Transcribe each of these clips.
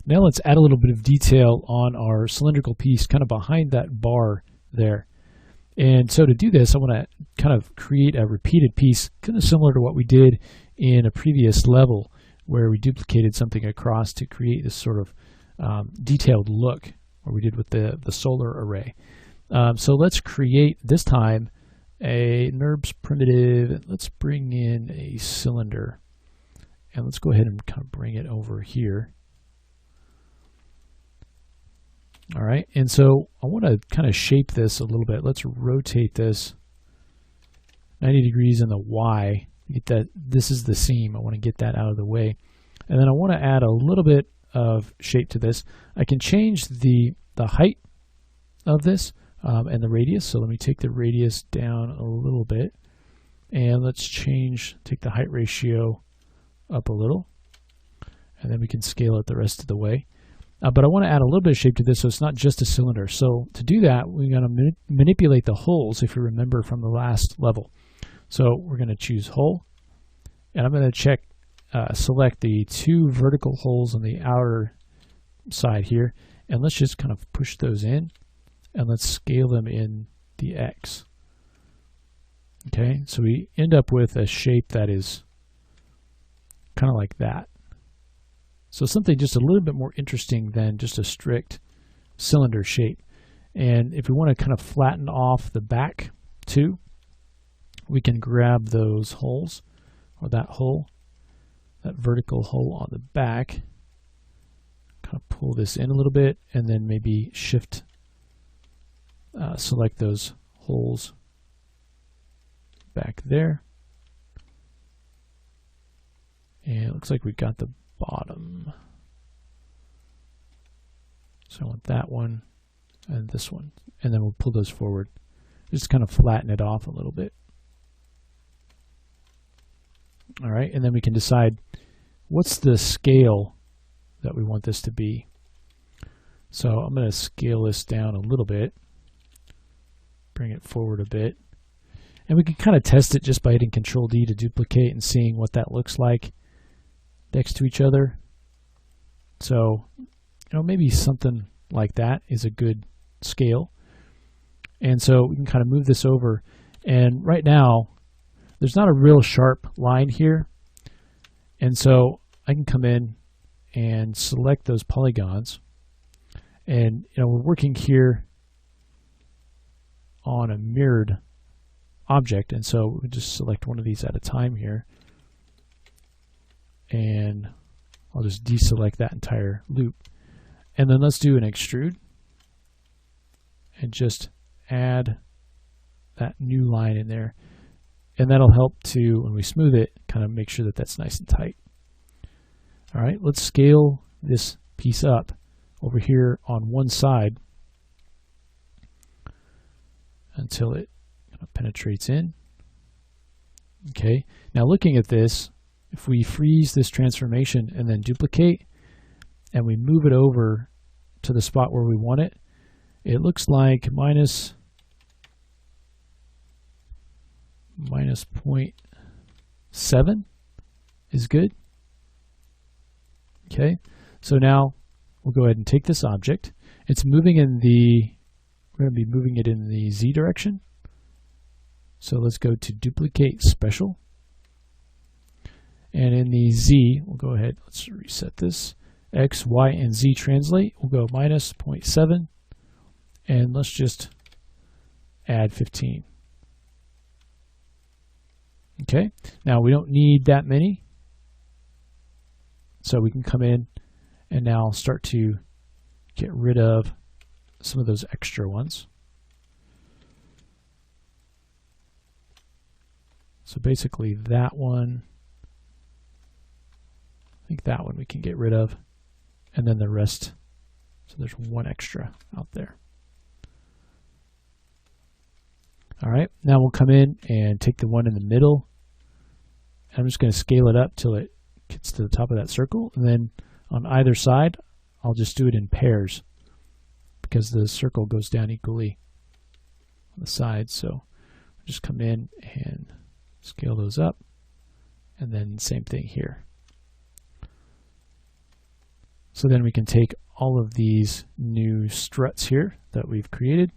Now let's add a little bit of detail on our cylindrical piece kind of behind that bar there. And so to do this, I want to kind of create a repeated piece kind of similar to what we did in a previous level where we duplicated something across to create this sort of detailed look, where we did with the solar array. So let's create, this time, a NURBS primitive. Let's bring in a cylinder. And let's go ahead and kind of bring it over here. All right, and so I want to kind of shape this a little bit. Let's rotate this 90 degrees in the Y. Get that. This is the seam. I want to get that out of the way. And then I want to add a little bit of shape to this. I can change the height of this and the radius. So let me take the radius down a little bit. And let's take the height ratio up a little. And then we can scale it the rest of the way. But I want to add a little bit of shape to this so it's not just a cylinder. So to do that, we're going to manipulate the holes, if you remember from the last level. So we're going to choose hole, and I'm going to select the two vertical holes on the outer side here, and let's just kind of push those in, and let's scale them in the X. Okay, so we end up with a shape that is kind of like that. So something just a little bit more interesting than just a strict cylinder shape. And if we want to kind of flatten off the back too, we can grab those holes, or that hole, that vertical hole on the back, kind of pull this in a little bit, and then maybe select those holes back there. And it looks like we got the bottom. So I want that one and this one, and then we'll pull those forward. Just kind of flatten it off a little bit. All right, and then we can decide what's the scale that we want this to be. So I'm going to scale this down a little bit, bring it forward a bit, and we can kind of test it just by hitting Control D to duplicate and seeing what that looks like next to each other. So, maybe something like that is a good scale. And so we can kind of move this over. And right now, there's not a real sharp line here. And so I can come in and select those polygons. And, we're working here on a mirrored object. And so we just select one of these at a time here. And I'll just deselect that entire loop. And then let's do an extrude and just add that new line in there. And that'll help to, when we smooth it, kind of make sure that that's nice and tight. All right, let's scale this piece up over here on one side until it kind of penetrates in. Okay, now looking at this, if we freeze this transformation and then duplicate, and we move it over to the spot where we want it, it looks like minus 0.7 is good. Okay, so now we'll go ahead and take this object. It's moving in we're going to be moving it in the Z direction. So let's go to Duplicate Special. And in the Z, we'll go ahead, let's reset this. X, Y, and Z translate. We'll go minus 0.7. And let's just add 15. Okay, now we don't need that many. So we can come in and now start to get rid of some of those extra ones. So basically that one, I think that one we can get rid of, and then the rest, so there's one extra out there. All right, now we'll come in and take the one in the middle. I'm just going to scale it up till it gets to the top of that circle, and then on either side, I'll just do it in pairs because the circle goes down equally on the sides. So just come in and scale those up, and then same thing here. So then we can take all of these new struts here that we've created.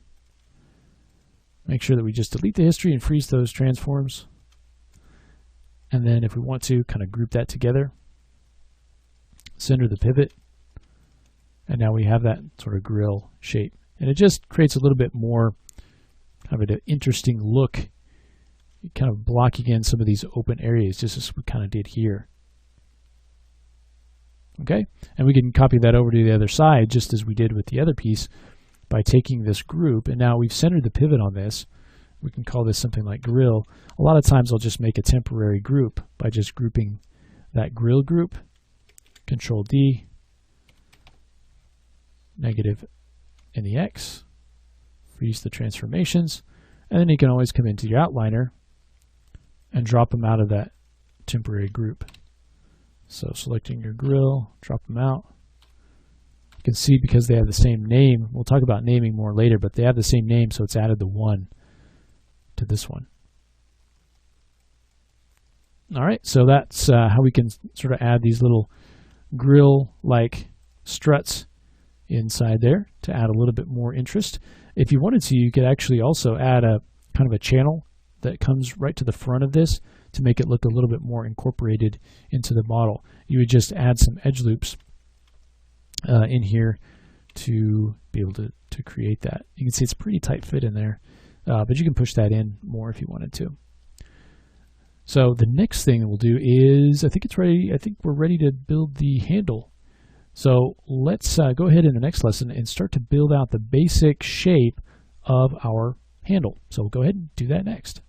Make sure that we just delete the history and freeze those transforms. And then if we want to, kind of group that together. Center the pivot. And now we have that sort of grill shape. And it just creates a little bit more kind of an interesting look, kind of blocking in some of these open areas, just as we kind of did here. Okay, and we can copy that over to the other side, just as we did with the other piece, by taking this group, and now we've centered the pivot on this. We can call this something like grill. A lot of times I'll just make a temporary group by just grouping that grill group, Control D, negative in the X, freeze the transformations, and then you can always come into your outliner and drop them out of that temporary group. So selecting your grill, drop them out. You can see because they have the same name, we'll talk about naming more later, but they have the same name, so it's added the 1 to this one. All right, so that's how we can sort of add these little grill-like struts inside there to add a little bit more interest. If you wanted to, you could actually also add a kind of a channel that comes right to the front of this to make it look a little bit more incorporated into the model. You would just add some edge loops in here to be able to create that. You can see it's a pretty tight fit in there, but you can push that in more if you wanted to. So the next thing we'll do is, I think it's ready. I think we're ready to build the handle. So let's go ahead in the next lesson and start to build out the basic shape of our handle. So we'll go ahead and do that next.